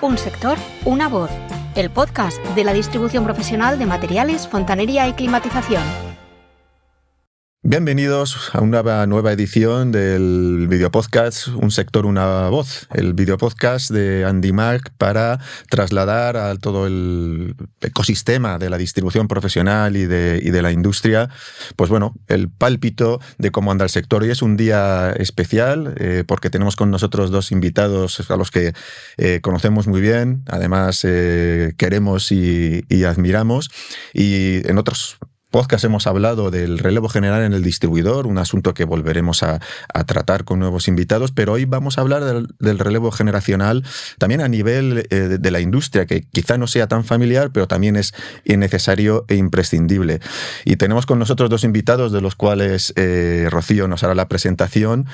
Un sector, una voz. El podcast de la distribución profesional de materiales, fontanería y climatización. Bienvenidos a una nueva edición del videopodcast Un sector, una voz, el videopodcast de Andimarc para trasladar a todo el ecosistema de la distribución profesional y de la industria, pues bueno, el pálpito de cómo anda el sector. Y es un día especial porque tenemos con nosotros dos invitados a los que conocemos muy bien, además queremos y admiramos, y en otros podcast hemos hablado del relevo general en el distribuidor, un asunto que volveremos a tratar con nuevos invitados, pero hoy vamos a hablar del relevo generacional también a nivel de la industria, que quizá no sea tan familiar, pero también es necesario e imprescindible. Y tenemos con nosotros dos invitados, de los cuales Rocío nos hará la presentación.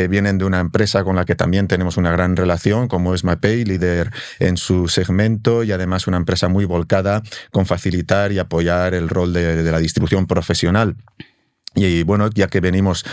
Vienen de una empresa con la que también tenemos una gran relación, como es Mapei, líder en su segmento y además una empresa muy volcada con facilitar y apoyar el rol de la distribución profesional. Y bueno, ya que venimos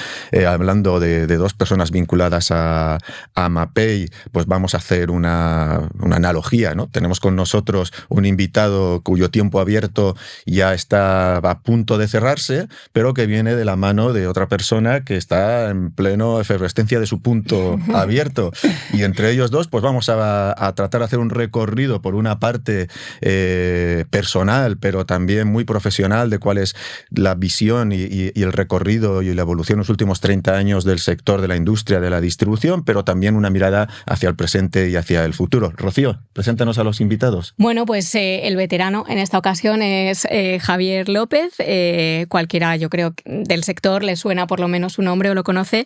hablando de dos personas vinculadas a Mapei, pues vamos a hacer una analogía, ¿no? Tenemos con nosotros un invitado cuyo tiempo abierto ya está a punto de cerrarse, pero que viene de la mano de otra persona que está en pleno efervescencia de su punto abierto. Y entre ellos dos, pues vamos a tratar de hacer un recorrido por una parte personal, pero también muy profesional, de cuál es la visión y el recorrido y la evolución en los últimos 30 años del sector de la industria, de la distribución, pero también una mirada hacia el presente y hacia el futuro. Rocío, preséntanos a los invitados. Bueno, pues el veterano en esta ocasión es Javier López. Cualquiera, yo creo, del sector le suena por lo menos su nombre o lo conoce.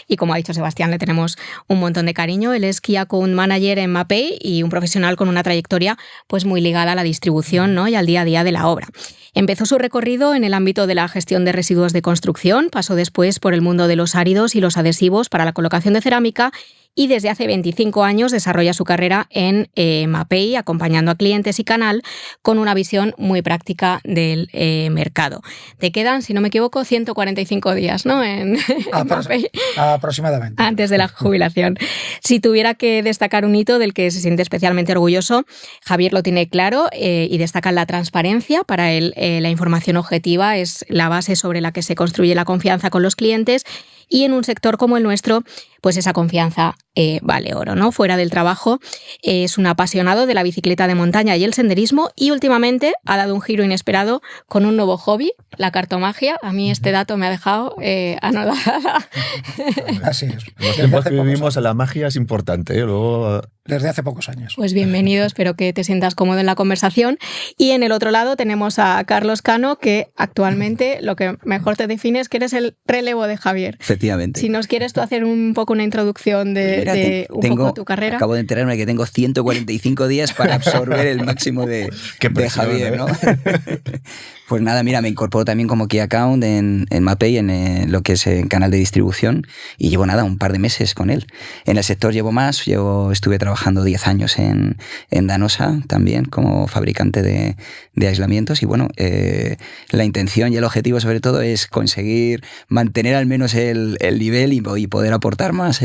Y como ha dicho Sebastián, le tenemos un montón de cariño. Él es Key Account Manager en Mapei y un profesional con una trayectoria pues muy ligada a la distribución, ¿no? Y al día a día de la obra. Empezó su recorrido en el ámbito de la gestión de residuos de construcción, pasó después por el mundo de los áridos y los adhesivos para la colocación de cerámica y desde hace 25 años desarrolla su carrera en Mapei, acompañando a clientes y canal con una visión muy práctica del mercado. Te quedan, si no me equivoco, 145 días, ¿no? En Mapei. Aproximadamente. Antes de la jubilación. Si tuviera que destacar un hito del que se siente especialmente orgulloso, Javier lo tiene claro y destaca la transparencia. Para él, la información objetiva es la base sobre la que se construye la confianza con los clientes. Y en un sector como el nuestro, pues esa confianza vale oro, ¿no? Fuera del trabajo, es un apasionado de la bicicleta de montaña y el senderismo y últimamente ha dado un giro inesperado con un nuevo hobby, la cartomagia. A mí este dato me ha dejado anodada. Así es. En los tiempos que vivimos, la magia es importante, ¿eh? Luego... Desde hace pocos años. Pues bienvenido, espero que te sientas cómodo en la conversación. Y en el otro lado tenemos a Carlos Cano, que actualmente lo que mejor te define es que eres el relevo de Javier. Efectivamente. Si nos quieres tú hacer un poco una introducción de poco tu carrera. Acabo de enterarme que tengo 145 días para absorber el máximo de Javier, ¿no? Pues nada, mira, me incorporo también como Key Account en Mapei, en lo que es el canal de distribución, y llevo nada, un par de meses con él. En el sector llevo más, estuve trabajando 10 años en Danosa también como fabricante de aislamientos y bueno, la intención y el objetivo sobre todo es conseguir mantener al menos el nivel y poder aportar más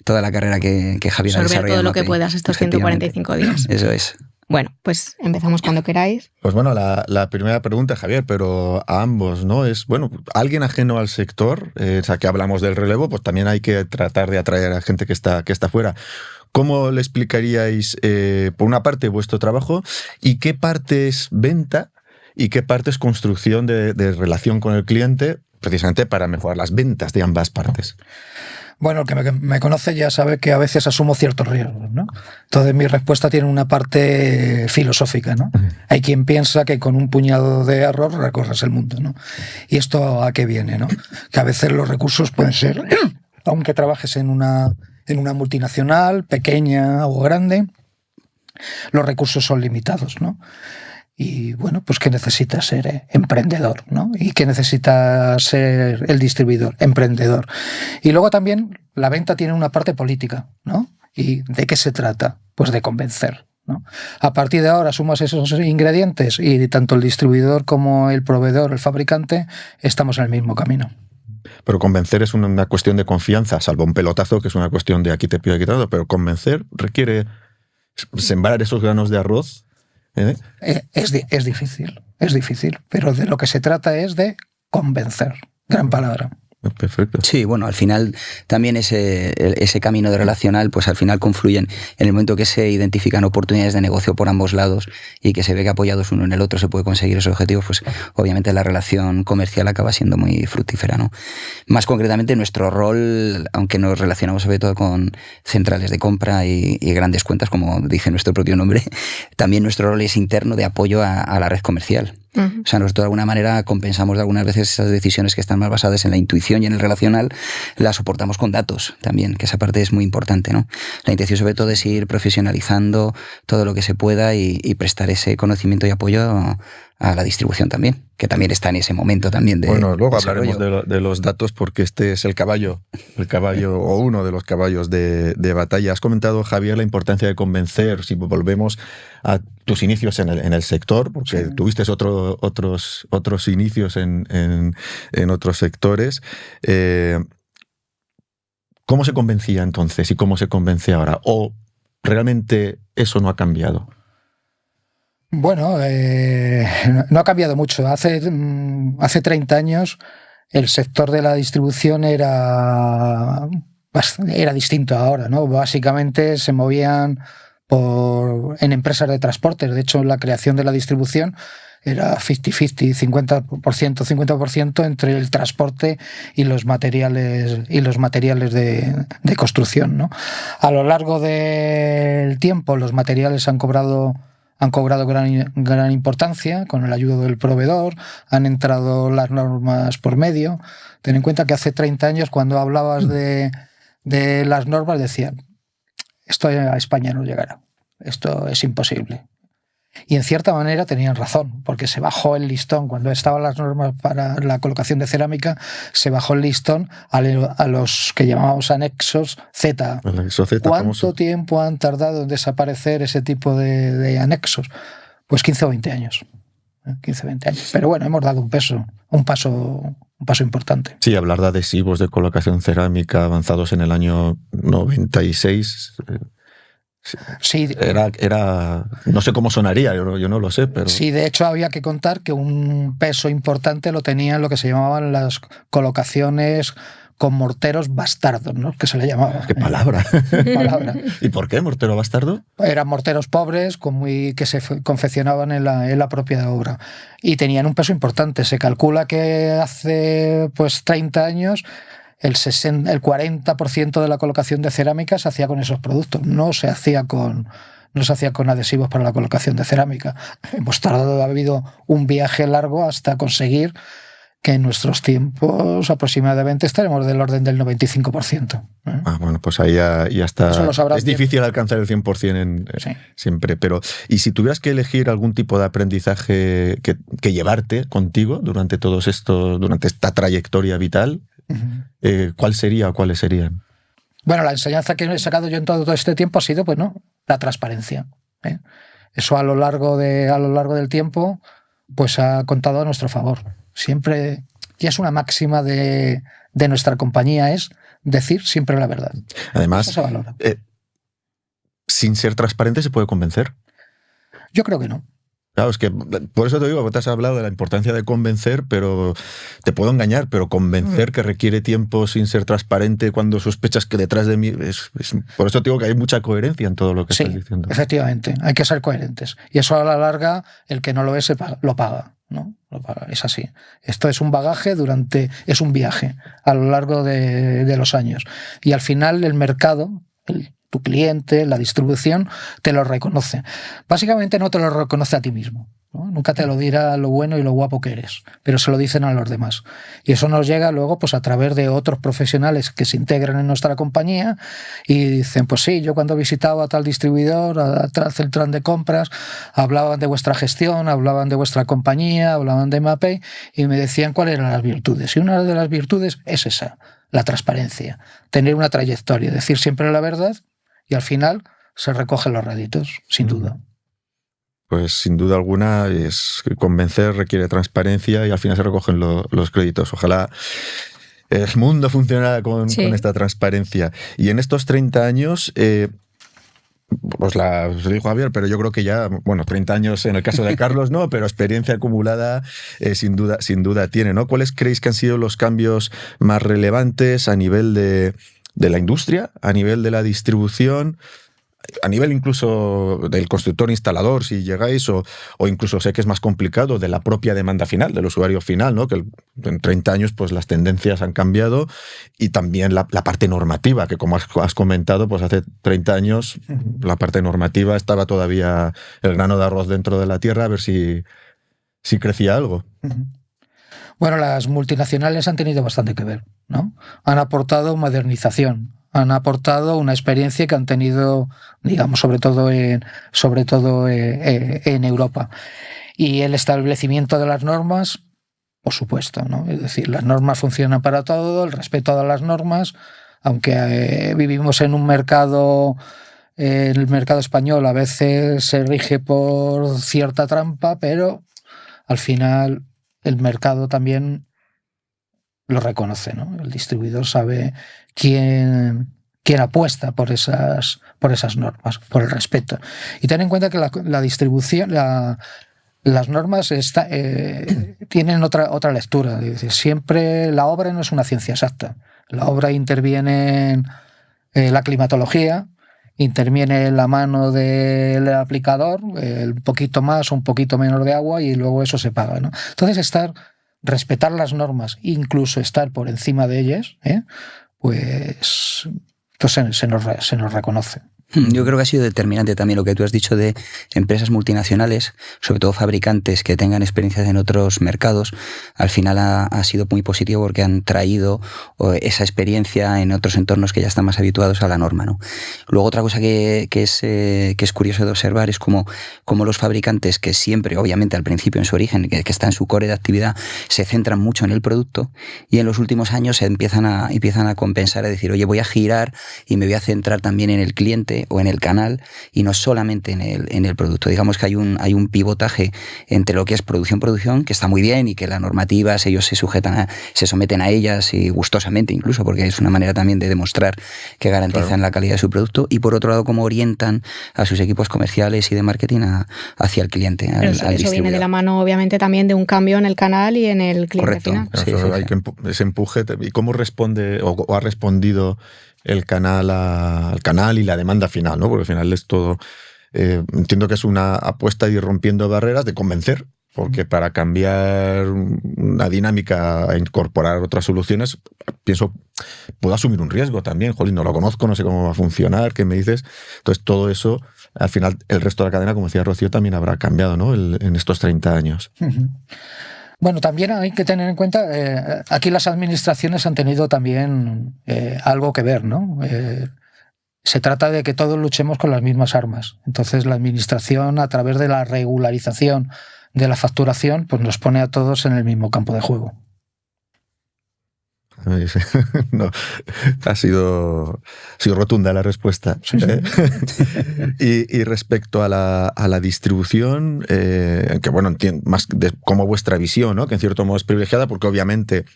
toda la carrera que Javier ha desarrollado. Absorber todo lo que puedas estos 145 días. Eso es. Bueno, pues empezamos cuando queráis. Pues bueno, la primera pregunta, Javier, pero a ambos, ¿no? Es, bueno, alguien ajeno al sector, o sea, que hablamos del relevo, pues también hay que tratar de atraer a gente que está fuera. ¿Cómo le explicaríais, por una parte, vuestro trabajo y qué parte es venta y qué parte es construcción de relación con el cliente, precisamente para mejorar las ventas de ambas partes? Bueno, el que me conoce ya sabe que a veces asumo ciertos riesgos, ¿no? Entonces mi respuesta tiene una parte filosófica, ¿no? Hay quien piensa que con un puñado de arroz recorres el mundo, ¿no? ¿Y esto a qué viene, no? Que a veces los recursos pueden ser, aunque trabajes en una multinacional, pequeña o grande, los recursos son limitados, ¿no? Y bueno, pues que necesita ser emprendedor, ¿no? Y que necesita ser el distribuidor, emprendedor. Y luego también la venta tiene una parte política, ¿no? ¿Y de qué se trata? Pues de convencer, ¿no? A partir de ahora sumas esos ingredientes y tanto el distribuidor como el proveedor, el fabricante, estamos en el mismo camino. Pero convencer es una cuestión de confianza, salvo un pelotazo, que es una cuestión de aquí te pido, aquí te doy, pero convencer requiere sembrar esos granos de arroz. Es difícil, pero de lo que se trata es de convencer. Gran palabra. Perfecto. Sí, bueno, al final también ese camino de relacional, pues al final confluyen en el momento que se identifican oportunidades de negocio por ambos lados y que se ve que apoyados uno en el otro se puede conseguir esos objetivos, pues obviamente la relación comercial acaba siendo muy fructífera, ¿no? Más concretamente nuestro rol, aunque nos relacionamos sobre todo con centrales de compra y grandes cuentas, como dice nuestro propio nombre, también nuestro rol es interno de apoyo a la red comercial. O sea, nosotros de alguna manera compensamos de algunas veces esas decisiones que están más basadas en la intuición y en el relacional, las soportamos con datos también, que esa parte es muy importante, ¿no? La intención sobre todo es ir profesionalizando todo lo que se pueda y prestar ese conocimiento y apoyo a la distribución también, que también está en ese momento también de Bueno, luego desarrollo. hablaremos de los datos porque este es el caballo o uno de los caballos de batalla. Has comentado, Javier, la importancia de convencer, si volvemos a tus inicios en el sector, porque Sí. tuviste otros inicios en otros sectores. ¿Cómo se convencía entonces y cómo se convence ahora? ¿O realmente eso no ha cambiado? Bueno, no ha cambiado mucho. Hace 30 años el sector de la distribución era distinto ahora, ¿no? Básicamente se movían en empresas de transportes. De hecho, la creación de la distribución era 50-50, 50% entre el transporte y los materiales de construcción, ¿no? A lo largo del tiempo los materiales han cobrado gran importancia con la ayuda del proveedor, han entrado las normas por medio. Ten en cuenta que hace 30 años cuando hablabas de las normas decían, esto a España no llegará, esto es imposible. Y en cierta manera tenían razón, porque se bajó el listón. Cuando estaban las normas para la colocación de cerámica, se bajó el listón a los que llamábamos anexos Z. ¿Cuánto tiempo han tardado en desaparecer ese tipo de anexos? Pues 15 o 20 años. 15 o 20 años. Pero bueno, hemos dado un paso importante. Sí, hablar de adhesivos de colocación cerámica avanzados en el año 96... Sí, era no sé cómo sonaría, yo no lo sé, pero... Sí, de hecho había que contar que un peso importante lo tenían lo que se llamaban las colocaciones con morteros bastardos, ¿no? Que se le llamaba. ¡Qué palabra! Palabra. ¿Y por qué mortero bastardo? Eran morteros pobres que se confeccionaban en la propia obra y tenían un peso importante. Se calcula que hace 30 años el 40% de la colocación de cerámica se hacía con esos productos, no se hacía con adhesivos para la colocación de cerámica. Ha habido un viaje largo hasta conseguir que en nuestros tiempos aproximadamente estaremos del orden del 95%. Bueno, pues ahí ya está. Es difícil alcanzar el 100% sí. Siempre, pero ¿y si tuvieras que elegir algún tipo de aprendizaje que llevarte contigo durante esta trayectoria vital? ¿Cuál sería o cuáles serían? Bueno, la enseñanza que he sacado yo en todo este tiempo ha sido, la transparencia. Eso a lo largo del tiempo, pues ha contado a nuestro favor. Siempre, y es una máxima de nuestra compañía, es decir siempre la verdad. Además, eso se valora. Sin ser transparente se puede convencer. Yo creo que no. Claro, es que por eso te digo, te has hablado de la importancia de convencer, pero te puedo engañar, pero convencer que requiere tiempo sin ser transparente cuando sospechas que detrás de mí... por eso te digo que hay mucha coherencia en todo lo que estás diciendo. Sí, efectivamente, hay que ser coherentes. Y eso a la larga, el que no lo es, lo paga, ¿no? Lo paga, es así. Esto es un bagaje es un viaje a lo largo de los años. Y al final el mercado... tu cliente, la distribución, te lo reconoce. Básicamente no te lo reconoce a ti mismo, ¿no? Nunca te lo dirá lo bueno y lo guapo que eres, pero se lo dicen a los demás. Y eso nos llega luego a través de otros profesionales que se integran en nuestra compañía y dicen, pues sí, yo cuando visitaba a tal distribuidor, a tal central de compras, hablaban de vuestra gestión, hablaban de vuestra compañía, hablaban de Mapei y me decían cuáles eran las virtudes. Y una de las virtudes es esa, la transparencia, tener una trayectoria, decir siempre la verdad. Y al final se recogen los réditos, sin duda. Pues sin duda alguna, convencer requiere transparencia y al final se recogen los créditos. Ojalá el mundo funcionara con esta transparencia. Y en estos 30 años, Pues os dijo Javier, pero yo creo que ya, 30 años en el caso de Carlos, no, pero experiencia acumulada sin duda tiene, ¿no? ¿Cuáles creéis que han sido los cambios más relevantes a nivel de la industria, a nivel de la distribución, a nivel incluso del constructor instalador, si llegáis, o incluso sé que es más complicado, de la propia demanda final, del usuario final, ¿no? Que en 30 años pues las tendencias han cambiado, y también la parte normativa, que como has comentado, pues hace 30 años la parte normativa estaba todavía el grano de arroz dentro de la tierra, a ver si crecía algo. Bueno, las multinacionales han tenido bastante que ver, ¿no? Han aportado modernización, han aportado una experiencia que han tenido, digamos, sobre todo en Europa. Y el establecimiento de las normas, por supuesto, ¿no? Es decir, las normas funcionan para todo, el respeto a las normas, aunque vivimos en un mercado, el mercado español a veces se rige por cierta trampa, pero al final el mercado también lo reconoce, ¿no? El distribuidor sabe quién apuesta por esas normas, por el respeto. Y ten en cuenta que la distribución, las normas tienen otra lectura. Es decir, siempre la obra no es una ciencia exacta. La obra interviene en la climatología, interviene la mano del aplicador, un poquito más o un poquito menos de agua, y luego eso se paga, ¿no? Entonces respetar las normas, incluso estar por encima de ellas, pues se nos reconoce. Yo creo que ha sido determinante también lo que tú has dicho de empresas multinacionales, sobre todo fabricantes que tengan experiencias en otros mercados. Al final ha sido muy positivo porque han traído esa experiencia en otros entornos que ya están más habituados a la norma, ¿no? Luego otra cosa que es curioso de observar es cómo los fabricantes, que siempre, obviamente al principio en su origen, que está en su core de actividad, se centran mucho en el producto, y en los últimos años se empiezan a compensar, a decir, oye, voy a girar y me voy a centrar también en el cliente o en el canal, y no solamente en el producto. Digamos que hay un pivotaje entre lo que es producción, que está muy bien, y que las normativas ellos se someten a ellas, y gustosamente incluso, porque es una manera también de demostrar que garantizan la calidad de su producto, y por otro lado cómo orientan a sus equipos comerciales y de marketing hacia el cliente. Pero eso viene de la mano obviamente también de un cambio en el canal y en el cliente final. Sí, hay que ese empuje. ¿Y cómo responde o ha respondido el canal al canal y la demanda final, ¿no? Porque al final es todo, entiendo que es una apuesta de ir rompiendo barreras, de convencer, porque para cambiar una dinámica e incorporar otras soluciones, pienso, puedo asumir un riesgo también. Jolín, no lo conozco, no sé cómo va a funcionar, ¿qué me dices? Entonces todo eso, al final, el resto de la cadena, como decía Rocío, también habrá cambiado, ¿no? En estos 30 años. Bueno, también hay que tener en cuenta, aquí las administraciones han tenido también algo que ver, ¿no? Se trata de que todos luchemos con las mismas armas. Entonces la administración, a través de la regularización de la facturación, pues nos pone a todos en el mismo campo de juego. No, ha sido rotunda la respuesta. Sí. Y respecto a la distribución, que bueno, entiendo más como vuestra visión, ¿no? Que en cierto modo es privilegiada, porque obviamente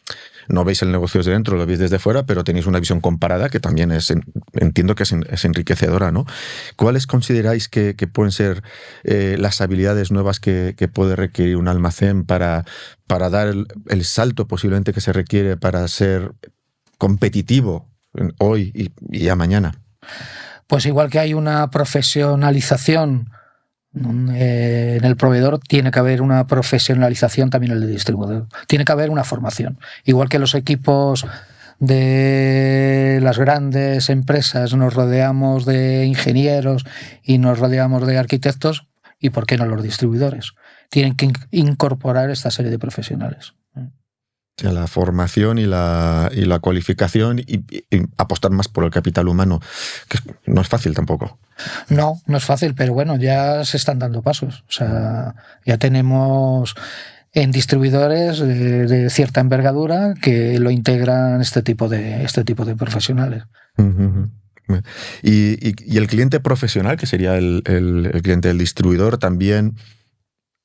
no veis el negocio desde dentro, lo veis desde fuera, pero tenéis una visión comparada que también entiendo que es enriquecedora, ¿no? ¿Cuáles consideráis que pueden ser las habilidades nuevas que puede requerir un almacén para dar el salto posiblemente que se requiere para ser competitivo hoy y ya mañana? Pues igual que hay una profesionalización en el proveedor, tiene que haber una profesionalización también en el distribuidor. Tiene que haber una formación. Igual que los equipos de las grandes empresas nos rodeamos de ingenieros y nos rodeamos de arquitectos, ¿y por qué no los distribuidores? Tienen que incorporar esta serie de profesionales. O sea, la formación y la cualificación y apostar más por el capital humano, que no es fácil tampoco. No es fácil, pero bueno, ya se están dando pasos. O sea, ya tenemos en distribuidores de cierta envergadura que lo integran este tipo de profesionales. Uh-huh. Y el cliente profesional, que sería el cliente del distribuidor, también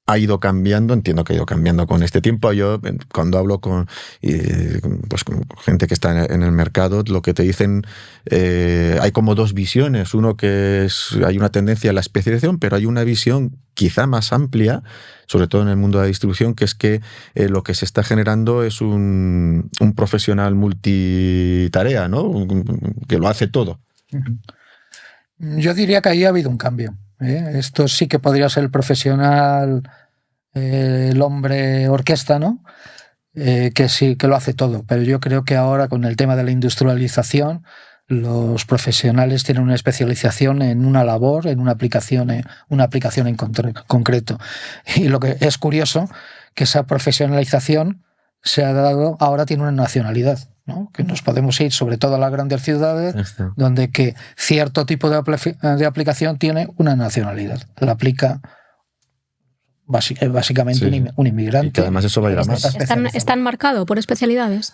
ha ido cambiando, entiendo que ha ido cambiando con este tiempo. Yo, cuando hablo con gente que está en el mercado, lo que te dicen, hay como dos visiones. Uno que hay una tendencia a la especialización, pero hay una visión quizá más amplia, sobre todo en el mundo de la distribución, que es que lo que se está generando es un profesional multitarea, ¿no? Que lo hace todo. Yo diría que ahí ha habido un cambio. Esto sí que podría ser el profesional, el hombre orquesta, ¿no? Que sí, que lo hace todo. Pero yo creo que ahora, con el tema de la industrialización, los profesionales tienen una especialización en una labor, en una aplicación en concreto. Y lo que es curioso, que esa profesionalización se ha dado, ahora tiene una nacionalidad, ¿no? Que nos podemos ir sobre todo a las grandes ciudades, donde que cierto tipo de aplicación tiene una nacionalidad. La aplica básicamente un inmigrante. Y que además eso va a ir a más. ¿Están marcados por especialidades?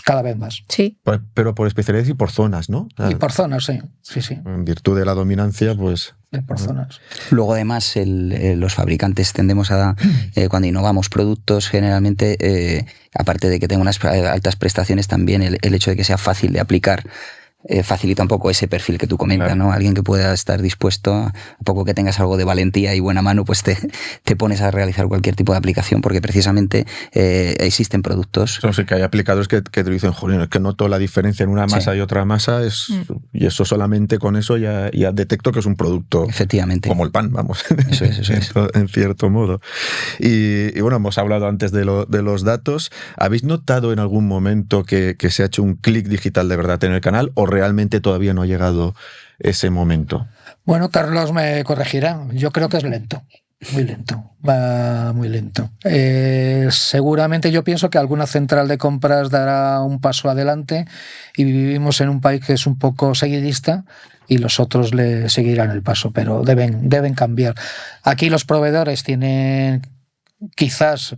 Cada vez más. Sí. Pero por especialidades y por zonas, ¿no? Y por zonas, sí. En virtud de la dominancia, pues... Por zonas. Luego, además, los fabricantes tendemos a, cuando innovamos productos, generalmente, aparte de que tenga unas altas prestaciones, también el hecho de que sea fácil de aplicar facilita un poco ese perfil que tú comentas, claro, ¿no? Alguien que pueda estar dispuesto, a poco que tengas algo de valentía y buena mano, pues te pones a realizar cualquier tipo de aplicación, porque precisamente existen productos. Sí, que hay aplicadores que te dicen, joder, es que noto la diferencia en una masa y otra masa, y eso solamente con eso ya detecto que es un producto. Efectivamente. Como el pan, vamos. Eso es. En cierto modo. Y bueno, hemos hablado antes de los datos. ¿Habéis notado en algún momento que se ha hecho un clic digital de verdad en el canal, o realmente todavía no ha llegado ese momento? Bueno, Carlos me corregirá. Yo creo que es lento. Muy lento. Va muy lento. Seguramente yo pienso que alguna central de compras dará un paso adelante, y vivimos en un país que es un poco seguidista, y los otros le seguirán el paso, pero deben cambiar. Aquí los proveedores tienen, quizás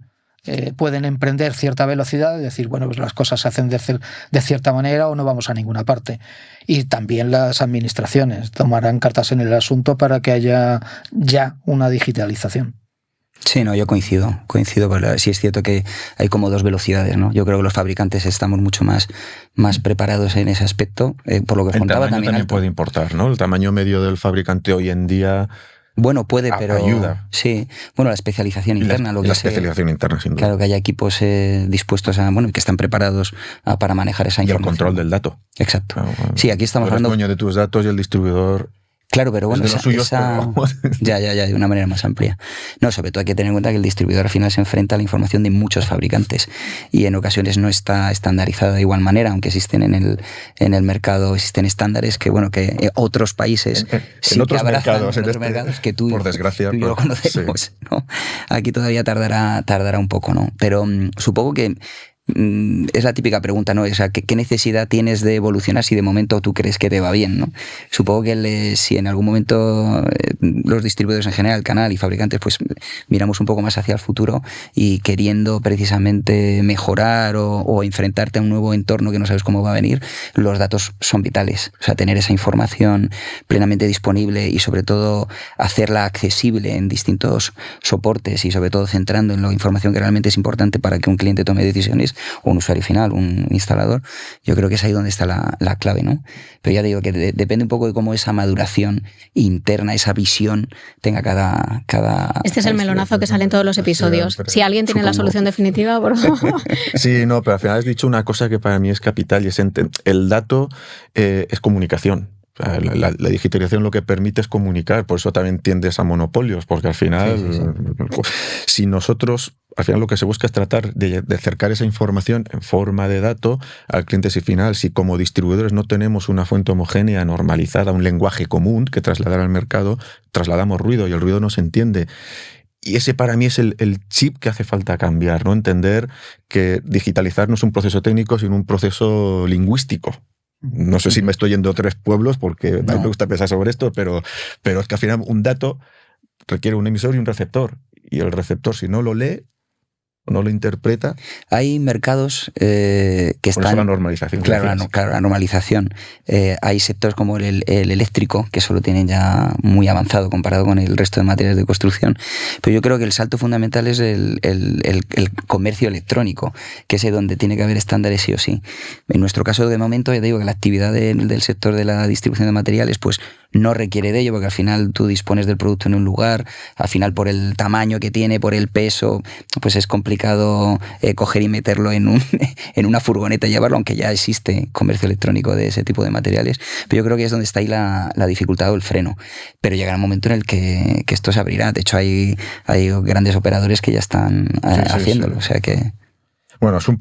pueden emprender cierta velocidad y decir, bueno, pues las cosas se hacen de cierta manera o no vamos a ninguna parte. Y también las administraciones tomarán cartas en el asunto para que haya ya una digitalización. Sí, no, yo coincido, pero sí es cierto que hay como dos velocidades, ¿no? Yo creo que los fabricantes estamos mucho más preparados en ese aspecto, por lo que os contaba también puede importar, ¿no? El tamaño medio del fabricante hoy en día... Bueno, puede, pero ayuda. Sí. Bueno, la especialización interna. La especialización interna, sin duda. Claro, que haya equipos dispuestos que están preparados para manejar esa información. Y el control del dato. Exacto. Claro, sí, aquí estamos hablando... dueño de tus datos y el distribuidor... Claro, pero bueno, ya, de una manera más amplia. No, sobre todo hay que tener en cuenta que el distribuidor al final se enfrenta a la información de muchos fabricantes, y en ocasiones no está estandarizada de igual manera, aunque existen en el mercado, existen estándares que otros países en otros mercados, que tú, por desgracia, tú y yo lo conocemos, sí. ¿No? Aquí todavía tardará un poco, ¿no? Pero supongo que es la típica pregunta, ¿no? O sea, ¿qué necesidad tienes de evolucionar si de momento tú crees que te va bien, ¿no? Supongo que si en algún momento los distribuidores en general, el canal y fabricantes, pues miramos un poco más hacia el futuro y queriendo precisamente mejorar o enfrentarte a un nuevo entorno que no sabes cómo va a venir, los datos son vitales. O sea, tener esa información plenamente disponible y sobre todo hacerla accesible en distintos soportes, y sobre todo centrando en la información que realmente es importante para que un cliente tome decisiones, o un usuario final, un instalador. Yo creo que es ahí donde está la clave, ¿no? Pero ya digo que depende un poco de cómo esa maduración interna, esa visión tenga cada... Este es el melonazo que sale en todos los episodios. Si alguien tiene la solución definitiva, por favor. Sí, no, pero al final has dicho una cosa que para mí es capital, y es el dato es comunicación. La digitalización lo que permite es comunicar, por eso también tiendes a monopolios, porque al final, si nosotros, al final lo que se busca es tratar de acercar esa información en forma de dato al cliente final. Si como distribuidores no tenemos una fuente homogénea, normalizada, un lenguaje común que trasladar al mercado, trasladamos ruido y el ruido no se entiende. Y ese para mí es el chip que hace falta cambiar, ¿no? Entender que digitalizar no es un proceso técnico, sino un proceso lingüístico. No sé si me estoy yendo a 3 pueblos, porque a mí me gusta pensar sobre esto, pero es que al final un dato requiere un emisor y un receptor. Y el receptor, si no lo lee, o no lo interpreta. Hay mercados que están... Por la normalización. Claro, la normalización. Hay sectores como el eléctrico, que eso lo tienen ya muy avanzado comparado con el resto de materiales de construcción. Pero yo creo que el salto fundamental es el comercio electrónico, que es donde tiene que haber estándares sí o sí. En nuestro caso, de momento, ya te digo que la actividad del sector de la distribución de materiales pues no requiere de ello, porque al final tú dispones del producto en un lugar, al final por el tamaño que tiene, por el peso, pues es complicado coger y meterlo en una furgoneta y llevarlo, aunque ya existe comercio electrónico de ese tipo de materiales. Pero yo creo que es donde está ahí la dificultad o el freno. Pero llegará un momento en el que esto se abrirá. De hecho, hay grandes operadores que ya están haciéndolo. O sea que... Bueno, es un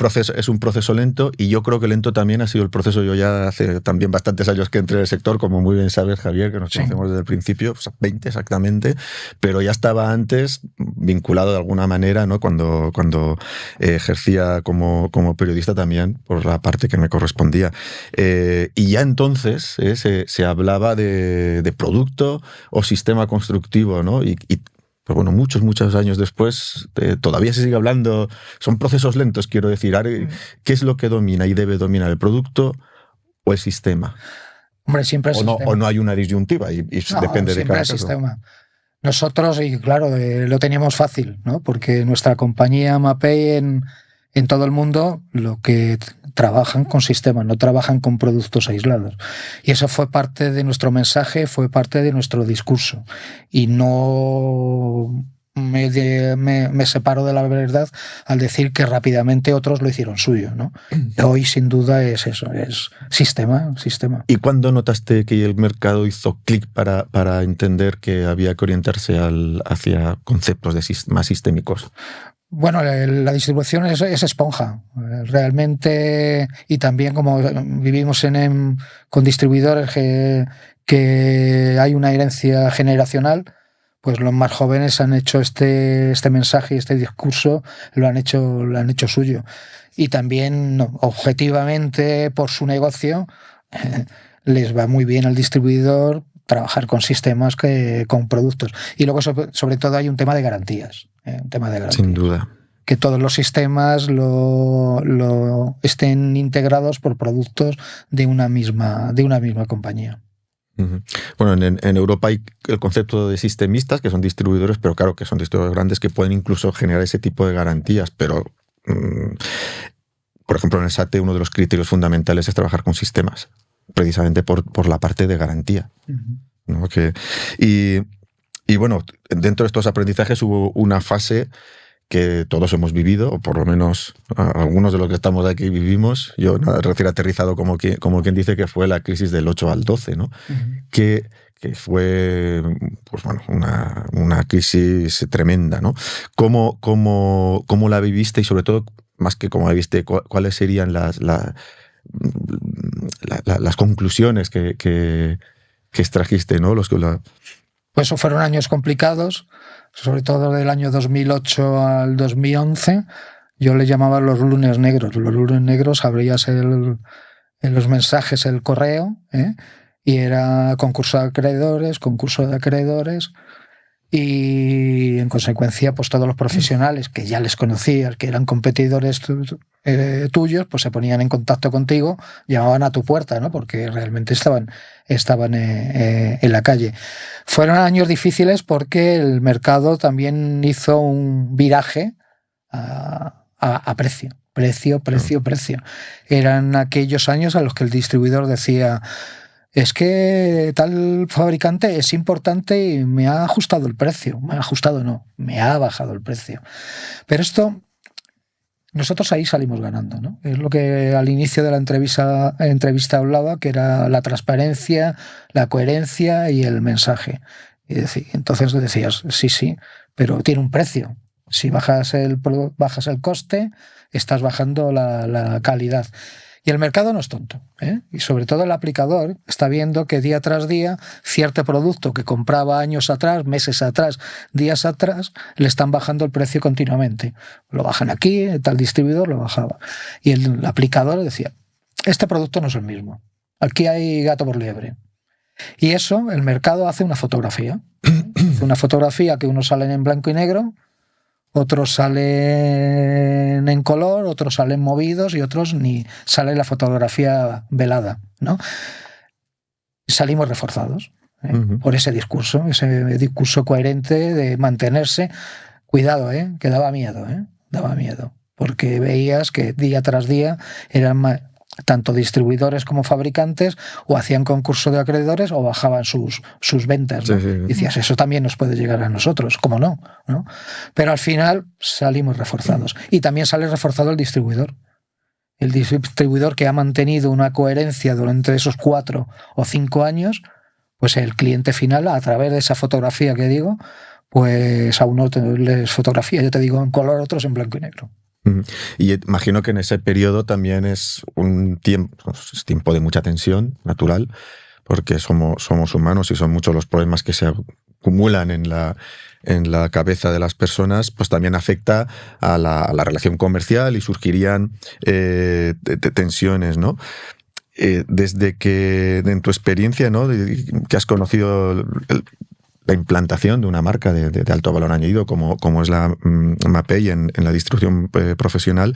proceso lento, y yo creo que lento también ha sido el proceso. Yo ya hace también bastantes años que entré en el sector, como muy bien sabes, Javier, que nos conocemos desde el principio, 20 exactamente, pero ya estaba antes vinculado de alguna manera, ¿no? Cuando ejercía como periodista también, por la parte que me correspondía. Y ya entonces se hablaba de producto o sistema constructivo, ¿no? Pero bueno, muchos años después todavía se sigue hablando. Son procesos lentos, quiero decir. ¿Qué es lo que domina y debe dominar, el producto o el sistema? Hombre, siempre es sistema. O no hay una disyuntiva y depende de cada caso. Sistema. Nosotros, y claro, lo teníamos fácil, ¿no? Porque nuestra compañía Mapei en todo el mundo lo que trabajan con sistemas, no trabajan con productos aislados. Y eso fue parte de nuestro mensaje, fue parte de nuestro discurso. Y no me separo de la verdad al decir que rápidamente otros lo hicieron suyo, ¿no? Hoy sin duda es eso, es sistema. ¿Y cuándo notaste que el mercado hizo clic para entender que había que orientarse hacia conceptos más sistémicos? Bueno, la distribución es esponja, realmente, y también como vivimos con distribuidores que hay una herencia generacional, pues los más jóvenes han hecho este mensaje y este discurso, lo han hecho suyo. Y también, objetivamente, por su negocio, les va muy bien al distribuidor trabajar con sistemas que con productos. Y luego, sobre todo, hay un tema de garantías. Sin duda. Que todos los sistemas estén integrados por productos de una misma compañía. Bueno, en Europa hay el concepto de sistemistas, que son distribuidores, pero claro que son distribuidores grandes que pueden incluso generar ese tipo de garantías. Pero, por ejemplo, en el SATE uno de los criterios fundamentales es trabajar con sistemas, precisamente por la parte de garantía. ¿No? Y bueno, dentro de estos aprendizajes hubo una fase que todos hemos vivido, o por lo menos algunos de los que estamos aquí vivimos. Yo recién aterrizado, como quien dice, que fue la crisis del 8 al 12, ¿no? Que fue, pues bueno, una crisis tremenda, ¿no? ¿Cómo la viviste? Y sobre todo, más que cómo la viviste, ¿cuáles serían las conclusiones que extrajiste, ¿no? Pues fueron años complicados, sobre todo del año 2008 al 2011. Yo le llamaba los lunes negros. Los lunes negros abrías en los mensajes el correo, y era concurso de acreedores, y en consecuencia pues todos los profesionales que ya les conocías, que eran competidores tuyos, pues se ponían en contacto contigo, llamaban a tu puerta, ¿no? Porque realmente estaban en la calle. Fueron años difíciles porque el mercado también hizo un viraje a precio. Precio. Eran aquellos años a los que el distribuidor decía: es que tal fabricante es importante y me ha ajustado el precio. Me ha bajado el precio. Pero esto, nosotros ahí salimos ganando, ¿no? Es lo que al inicio de la entrevista hablaba, que era la transparencia, la coherencia y el mensaje. Y entonces decías, sí, pero tiene un precio. Si bajas el coste, estás bajando la calidad. Y el mercado no es tonto, y sobre todo el aplicador está viendo que día tras día cierto producto que compraba años atrás, meses atrás, días atrás, le están bajando el precio continuamente. Lo bajan aquí, tal distribuidor lo bajaba. Y el aplicador decía: este producto no es el mismo. Aquí hay gato por liebre. Y eso, el mercado hace una fotografía. Hace una fotografía que unos salen en blanco y negro, otros salen en color, otros salen movidos y otros ni sale la fotografía velada, ¿no? Salimos reforzados por ese discurso coherente de mantenerse. Cuidado, que daba miedo, porque veías que día tras día eran tanto distribuidores como fabricantes o hacían concurso de acreedores o bajaban sus ventas, ¿no? Sí. Decías, eso también nos puede llegar a nosotros, ¿cómo no? Pero al final salimos reforzados. Y también sale reforzado el distribuidor. El distribuidor que ha mantenido una coherencia durante esos 4 o 5 años, pues el cliente final, a través de esa fotografía que digo, pues a uno les fotografía, yo te digo, en color, otros en blanco y negro. Y imagino que en ese periodo también es un tiempo de mucha tensión natural, porque somos humanos y son muchos los problemas que se acumulan en la cabeza de las personas, pues también afecta a la relación comercial y surgirían tensiones, ¿no? Desde que, en tu experiencia, ¿no?, que has conocido la implantación de una marca de alto valor añadido como es la Mapei en la distribución profesional,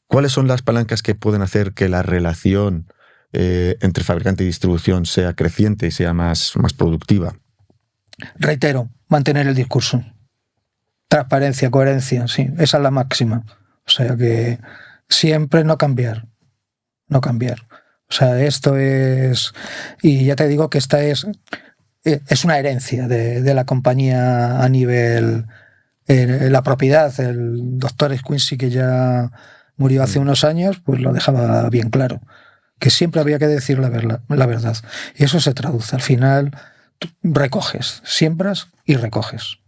¿cuáles son las palancas que pueden hacer que la relación entre fabricante y distribución sea creciente y sea más productiva? Reitero, mantener el discurso. Transparencia, coherencia, sí, esa es la máxima. O sea que siempre no cambiar. O sea, esto es... Y ya te digo que esta es una herencia de la compañía a nivel... la propiedad, el doctor Squincy, que ya murió hace unos años, pues lo dejaba bien claro, que siempre había que decir la verdad. Y eso se traduce. Al final, tú recoges, siembras y recoges.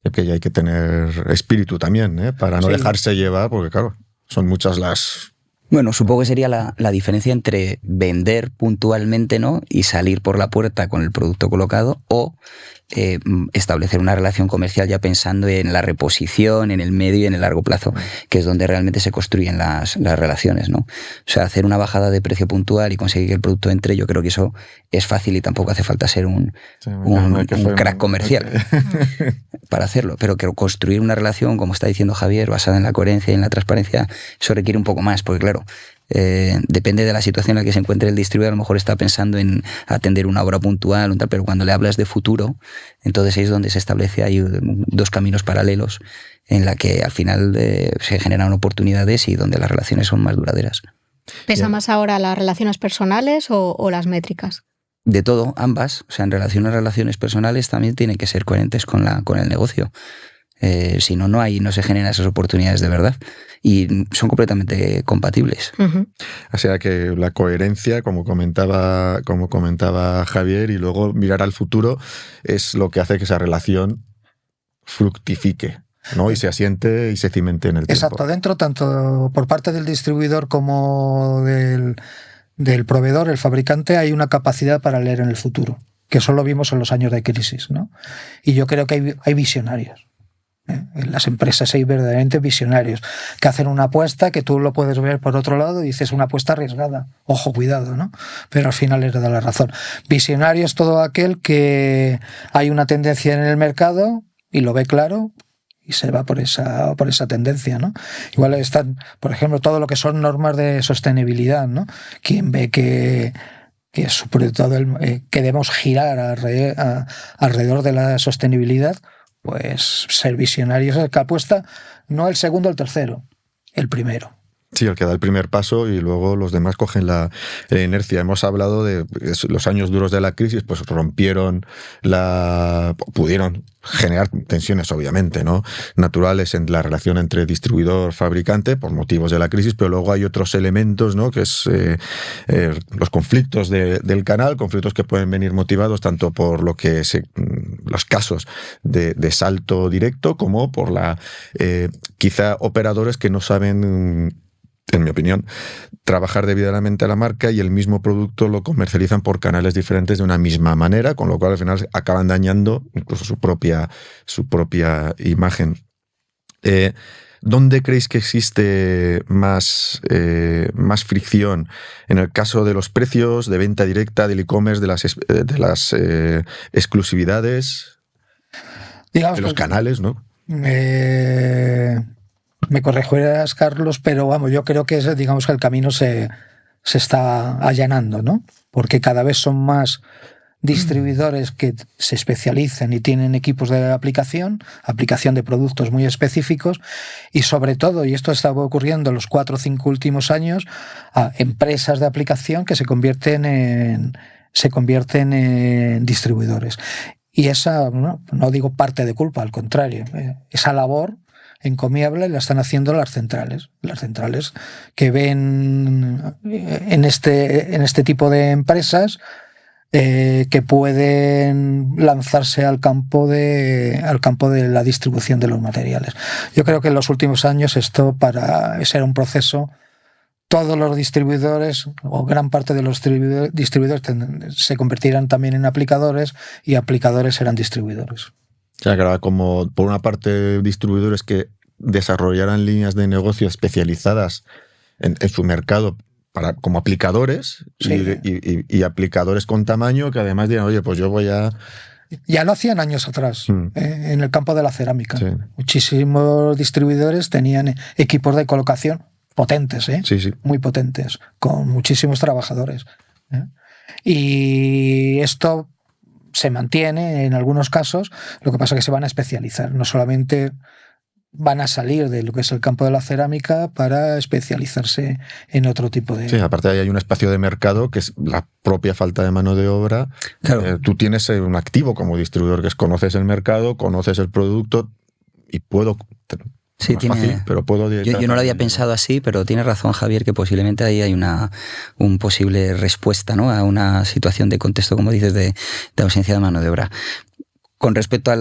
Es que ya hay que tener espíritu también, para no dejarse llevar, porque claro, son muchas las... Bueno, supongo que sería la diferencia entre vender puntualmente, ¿no?, y salir por la puerta con el producto colocado, o establecer una relación comercial ya pensando en la reposición, en el medio y en el largo plazo, que es donde realmente se construyen las relaciones, ¿no? O sea, hacer una bajada de precio puntual y conseguir que el producto entre, yo creo que eso es fácil y tampoco hace falta ser un crack comercial para hacerlo. Pero que construir una relación, como está diciendo Javier, basada en la coherencia y en la transparencia, eso requiere un poco más, porque claro, depende de la situación en la que se encuentre el distribuidor, a lo mejor está pensando en atender una obra puntual, pero cuando le hablas de futuro, entonces ahí es donde se establece ahí 2 caminos paralelos en la que al final se generan oportunidades y donde las relaciones son más duraderas. ¿Pesa más ahora las relaciones personales o las métricas? De todo, ambas. O sea, en relación a relaciones personales también tienen que ser coherentes con el negocio. Si no, no se generan esas oportunidades de verdad. Y son completamente compatibles. Uh-huh. O sea que la coherencia, como comentaba Javier, y luego mirar al futuro, es lo que hace que esa relación fructifique, ¿no? Y se asiente y se cimente en el tiempo. Exacto, dentro tanto por parte del distribuidor como del proveedor, el fabricante, hay una capacidad para leer en el futuro, que eso lo vimos en los años de crisis, ¿no? Y yo creo que hay visionarios. En las empresas hay verdaderamente visionarios que hacen una apuesta que tú lo puedes ver por otro lado y dices una apuesta arriesgada, ojo, cuidado, ¿no? Pero al final les da la razón. Visionario es todo aquel que hay una tendencia en el mercado y lo ve claro y se va por esa tendencia, ¿no? Igual están, por ejemplo, todo lo que son normas de sostenibilidad, ¿no? Quien ve que sobre todo que debemos girar alrededor de la sostenibilidad, pues ser visionario es el que apuesta no el segundo o el tercero, el primero. Sí, el que da el primer paso y luego los demás cogen la inercia. Hemos hablado de los años duros de la crisis, pues pudieron generar tensiones, obviamente, ¿no?, naturales en la relación entre distribuidor-fabricante por motivos de la crisis, pero luego hay otros elementos, ¿no?, que es los conflictos del canal, conflictos que pueden venir motivados tanto por los casos de salto directo como por quizá operadores que no saben, en mi opinión, trabajar debidamente a la marca y el mismo producto lo comercializan por canales diferentes de una misma manera, con lo cual al final acaban dañando incluso su propia imagen. ¿Dónde creéis que existe más fricción? ¿En el caso de los precios, de venta directa, del e-commerce, de las exclusividades, digamos, de los canales, ¿no? Me corregirás, Carlos, pero vamos, yo creo que digamos que el camino se está allanando, ¿no? Porque cada vez son más distribuidores que se especializan y tienen equipos de aplicación de productos muy específicos, y sobre todo, y esto estaba ocurriendo en los 4 o 5 últimos años, a empresas de aplicación que se convierten en distribuidores. Y esa, no digo parte de culpa, al contrario, esa labor encomiable la están haciendo las centrales que ven en este tipo de empresas que pueden lanzarse al campo de la distribución de los materiales. Yo creo que en los últimos años esto era un proceso. Todos los distribuidores, o gran parte de los distribuidores, se convertirán también en aplicadores, y aplicadores serán distribuidores. O sea, que era como, por una parte, distribuidores que desarrollaran líneas de negocio especializadas en su mercado como aplicadores, sí, y aplicadores con tamaño que además dirán, oye, pues yo voy a... Ya lo hacían años atrás, en el campo de la cerámica. Sí. Muchísimos distribuidores tenían equipos de colocación potentes, sí. Muy potentes, con muchísimos trabajadores. Y esto se mantiene en algunos casos, lo que pasa es que se van a especializar, no solamente van a salir de lo que es el campo de la cerámica para especializarse en otro tipo de... Sí, aparte ahí hay un espacio de mercado que es la propia falta de mano de obra. Claro. Tú tienes un activo como distribuidor, que es conoces el mercado, conoces el producto, y puedo... Sí, fácil, pero puedo yo no lo había pensado así, pero tienes razón, Javier, que posiblemente ahí hay un posible respuesta, ¿no?, a una situación de contexto, como dices, de ausencia de mano de obra. Con respecto a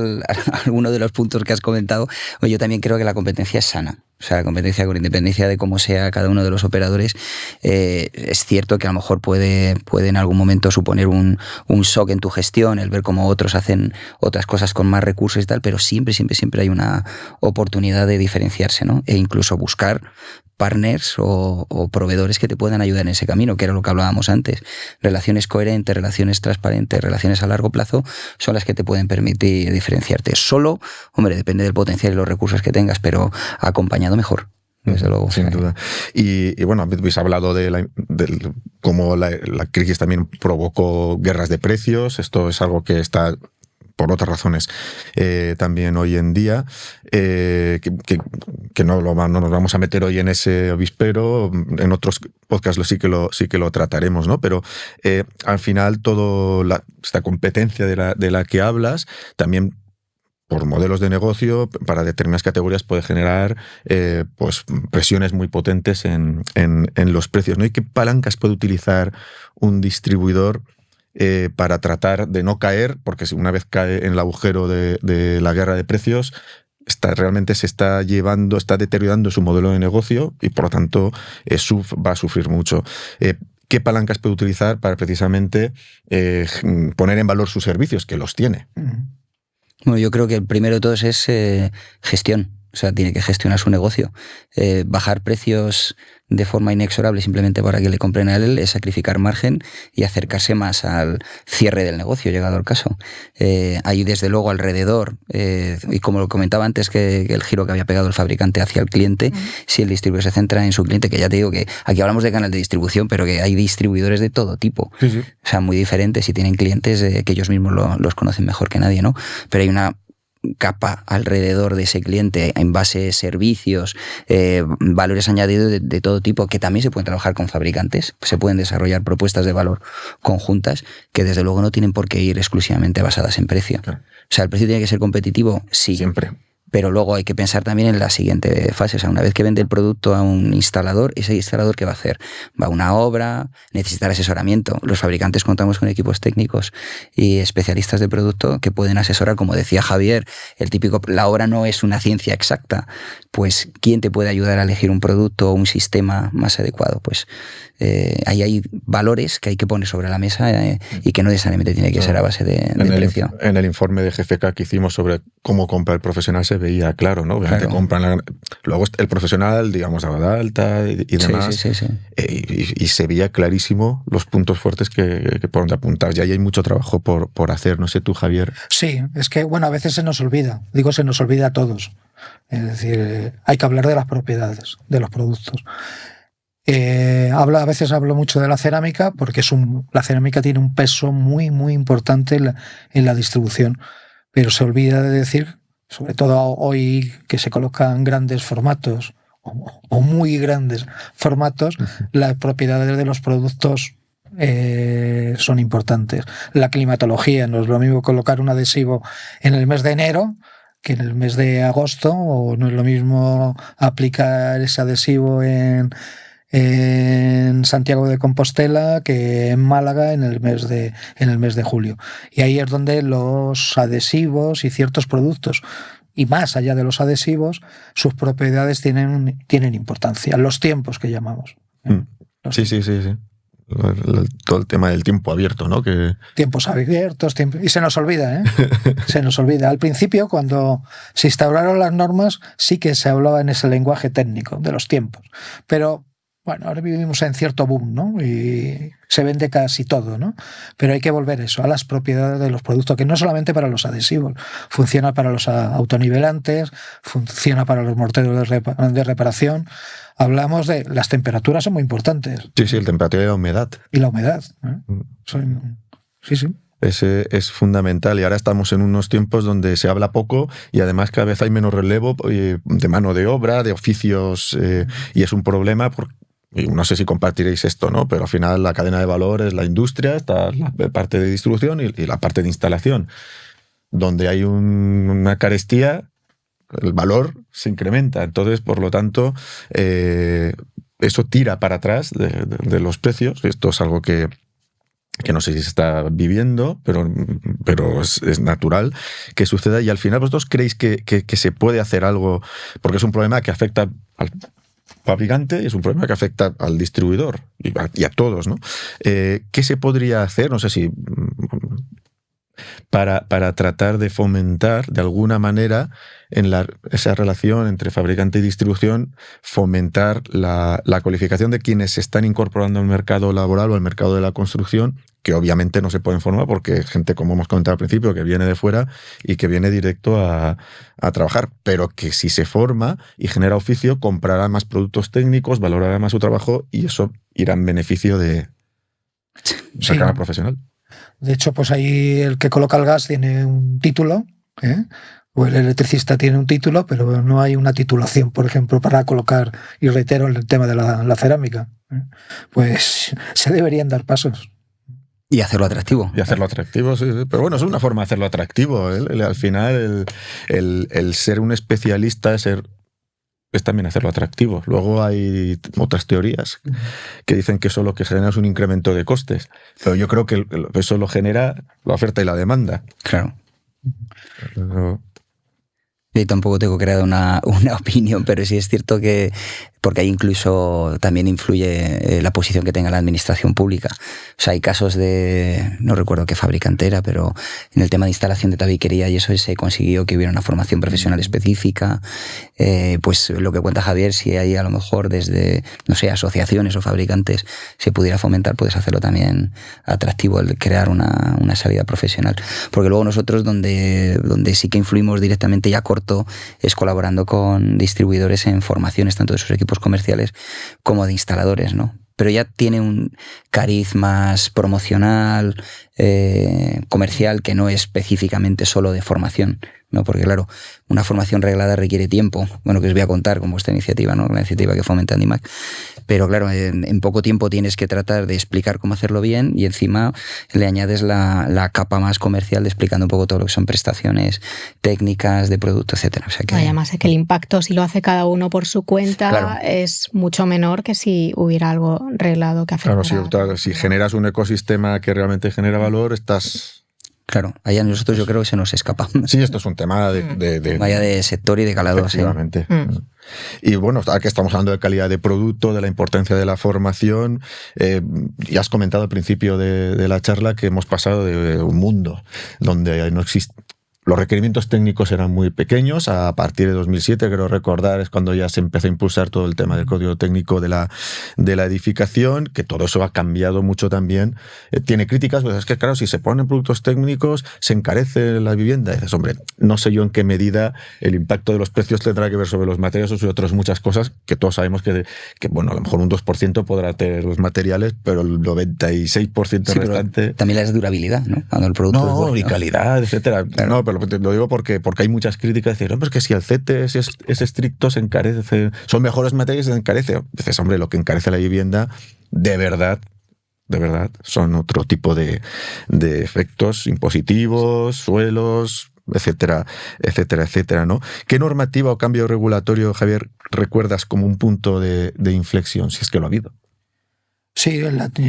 alguno de los puntos que has comentado, yo también creo que la competencia es sana. O sea, la competencia, con independencia de cómo sea cada uno de los operadores, es cierto que a lo mejor puede en algún momento suponer un shock en tu gestión, el ver cómo otros hacen otras cosas con más recursos y tal, pero siempre hay una oportunidad de diferenciarse, ¿no? E incluso buscar partners o proveedores que te puedan ayudar en ese camino, que era lo que hablábamos antes. Relaciones coherentes, relaciones transparentes, relaciones a largo plazo son las que te pueden permitir diferenciarte. Solo, hombre, depende del potencial y los recursos que tengas, pero acompañado mejor. Desde luego. Sin duda. Y bueno, habéis hablado de cómo la crisis también provocó guerras de precios. Esto es algo que está, por otras razones, también hoy en día, que no nos vamos a meter hoy en ese avispero. En otros podcasts sí que lo trataremos, ¿no? Pero al final toda esta competencia de la que hablas también, por modelos de negocio, para determinadas categorías puede generar pues presiones muy potentes en los precios, ¿no? ¿Y qué palancas puede utilizar un distribuidor para tratar de no caer? Porque si una vez cae en el agujero de la guerra de precios, realmente se está deteriorando su modelo de negocio, y por lo tanto va a sufrir mucho. ¿Qué palancas puede utilizar para precisamente poner en valor sus servicios, que los tiene? Bueno, yo creo que el primero de todos es gestión. O sea, tiene que gestionar su negocio. Bajar precios de forma inexorable simplemente para que le compren a él es sacrificar margen y acercarse más al cierre del negocio, llegado el caso. Hay desde luego alrededor, y como lo comentaba antes, que el giro que había pegado el fabricante hacia el cliente, si el distribuidor se centra en su cliente, que ya te digo que aquí hablamos de canal de distribución, pero que hay distribuidores de todo tipo. Sí. O sea, muy diferentes, y tienen clientes que ellos mismos los conocen mejor que nadie, ¿no? Pero hay una capa alrededor de ese cliente en base a servicios, valores añadidos de todo tipo, que también se pueden trabajar con fabricantes, se pueden desarrollar propuestas de valor conjuntas que desde luego no tienen por qué ir exclusivamente basadas en precio. Claro. O sea, ¿el precio tiene que ser competitivo? Sí. Siempre. Pero luego hay que pensar también en la siguiente fase. O sea, una vez que vende el producto a un instalador, ¿ese instalador qué va a hacer? Va a una obra, necesitará asesoramiento. Los fabricantes contamos con equipos técnicos y especialistas de producto que pueden asesorar. Como decía Javier, la obra no es una ciencia exacta. Pues, ¿quién te puede ayudar a elegir un producto o un sistema más adecuado? Pues ahí hay valores que hay que poner sobre la mesa y que no necesariamente tiene que ser a base de precio. En el informe de GFK que hicimos sobre cómo compra el profesional se veía claro, ¿no? Obviamente compran luego el profesional, digamos, a la alta y demás. Sí. Y se veía clarísimo los puntos fuertes que por donde apuntar. Y ahí hay mucho trabajo por hacer. No sé tú, Javier. Sí, es que, bueno, a veces se nos olvida. Se nos olvida a todos. Es decir, hay que hablar de las propiedades de los productos. A veces hablo mucho de la cerámica porque la cerámica tiene un peso muy, muy importante en la distribución, pero se olvida de decir, sobre todo hoy que se colocan grandes formatos o muy grandes formatos, las propiedades de los productos son importantes. La climatología, no es lo mismo colocar un adhesivo en el mes de enero que en el mes de agosto, o no es lo mismo aplicar ese adhesivo en Santiago de Compostela que en Málaga en el mes de julio. Y ahí es donde los adhesivos y ciertos productos, y más allá de los adhesivos, sus propiedades tienen importancia. Los tiempos que llamamos. Sí. Todo el tema del tiempo abierto, ¿no? Tiempos abiertos, y se nos olvida, ¿eh? Se nos olvida. Al principio, cuando se instauraron las normas, sí que se hablaba en ese lenguaje técnico de los tiempos. Pero bueno, ahora vivimos en cierto boom, ¿no? Y se vende casi todo, ¿no? Pero hay que volver a las propiedades de los productos, que no solamente para los adhesivos, funciona para los autonivelantes, funciona para los morteros de reparación. Hablamos de las temperaturas, son muy importantes. Sí, la temperatura y la humedad. Y la humedad, ¿eh? Sí. Es fundamental, y ahora estamos en unos tiempos donde se habla poco y además cada vez hay menos relevo de mano de obra, de oficios, y es un problema porque, y no sé si compartiréis esto, ¿no? Pero al final la cadena de valor es la industria, está la parte de distribución y la parte de instalación. Donde hay una carestía, el valor se incrementa. Entonces, por lo tanto, eso tira para atrás de los precios. Esto es algo que no sé si se está viviendo, pero es natural que suceda. Y al final, ¿vosotros creéis que se puede hacer algo? Porque es un problema que afecta al fabricante y es un problema que afecta al distribuidor y a todos, ¿no? ¿Qué se podría hacer? No sé si para tratar de fomentar de alguna manera en esa relación entre fabricante y distribución, fomentar la cualificación de quienes se están incorporando al mercado laboral o al mercado de la construcción, que obviamente no se pueden formar porque gente, como hemos comentado al principio, que viene de fuera y que viene directo a trabajar, pero que si se forma y genera oficio, comprará más productos técnicos, valorará más su trabajo y eso irá en beneficio de esa carrera profesional. De hecho, pues ahí el que coloca el gas tiene un título, o el electricista tiene un título, pero no hay una titulación, por ejemplo, para colocar, y reitero el tema de la cerámica. Pues se deberían dar pasos. Y hacerlo atractivo. Y hacerlo atractivo, sí. Pero bueno, eso es una forma de hacerlo atractivo. Al final, el ser un especialista es también hacerlo atractivo. Luego hay otras teorías que dicen que eso lo que genera es un incremento de costes. Pero yo creo que eso lo genera la oferta y la demanda. Claro. Yo tampoco tengo creado una opinión, pero sí es cierto que, porque ahí incluso también influye la posición que tenga la administración pública. O sea, hay casos no recuerdo qué fabricante era, pero en el tema de instalación de tabiquería y eso se consiguió que hubiera una formación profesional específica. Pues lo que cuenta Javier, si hay a lo mejor desde, no sé, asociaciones o fabricantes se pudiera fomentar, puedes hacerlo también atractivo el crear una salida profesional. Porque luego nosotros donde sí que influimos directamente y a corto es colaborando con distribuidores en formaciones tanto de sus equipos comerciales como de instaladores, ¿no? Pero ya tiene un cariz más promocional, comercial, que no es específicamente solo de formación, ¿no? Porque claro, una formación reglada requiere tiempo, bueno, que os voy a contar como esta iniciativa, ¿no? La iniciativa que fomenta Andimac. Pero claro, en poco tiempo tienes que tratar de explicar cómo hacerlo bien y encima le añades la capa más comercial de explicando un poco todo lo que son prestaciones técnicas de producto, etcétera. O sea que, además es que el impacto, si lo hace cada uno por su cuenta, claro, es mucho menor que si hubiera algo reglado que afectara. Claro, si generas un ecosistema que realmente genera valor, estás... Claro, allá nosotros yo creo que se nos escapa. Sí, esto es un tema de vaya de sector y de calado. Efectivamente. Sí. Y bueno, aquí estamos hablando de calidad de producto, de la importancia de la formación. Ya has comentado al principio de la charla que hemos pasado de un mundo donde no existe Los requerimientos técnicos eran muy pequeños. A partir de 2007, creo recordar, es cuando ya se empezó a impulsar todo el tema del código técnico de la edificación, que todo eso ha cambiado mucho también. Tiene críticas, pues es que claro, si se ponen productos técnicos, se encarece la vivienda. Y dices, hombre, no sé yo en qué medida el impacto de los precios tendrá que ver sobre los materiales o sobre otras muchas cosas, que todos sabemos que bueno, a lo mejor un 2% podrá tener los materiales, pero el 96% restante... También la durabilidad, ¿no? Cuando el producto es bueno, y calidad, etcétera. Claro. No, pero lo digo porque hay muchas críticas de decir, hombre, es que si el CETE es estricto, se encarece, son mejores materiales, se encarece. Dices, hombre, lo que encarece la vivienda, de verdad, son otro tipo de efectos impositivos, suelos, etcétera, ¿no? ¿Qué normativa o cambio regulatorio, Javier, recuerdas como un punto de inflexión, si es que lo ha habido? Sí,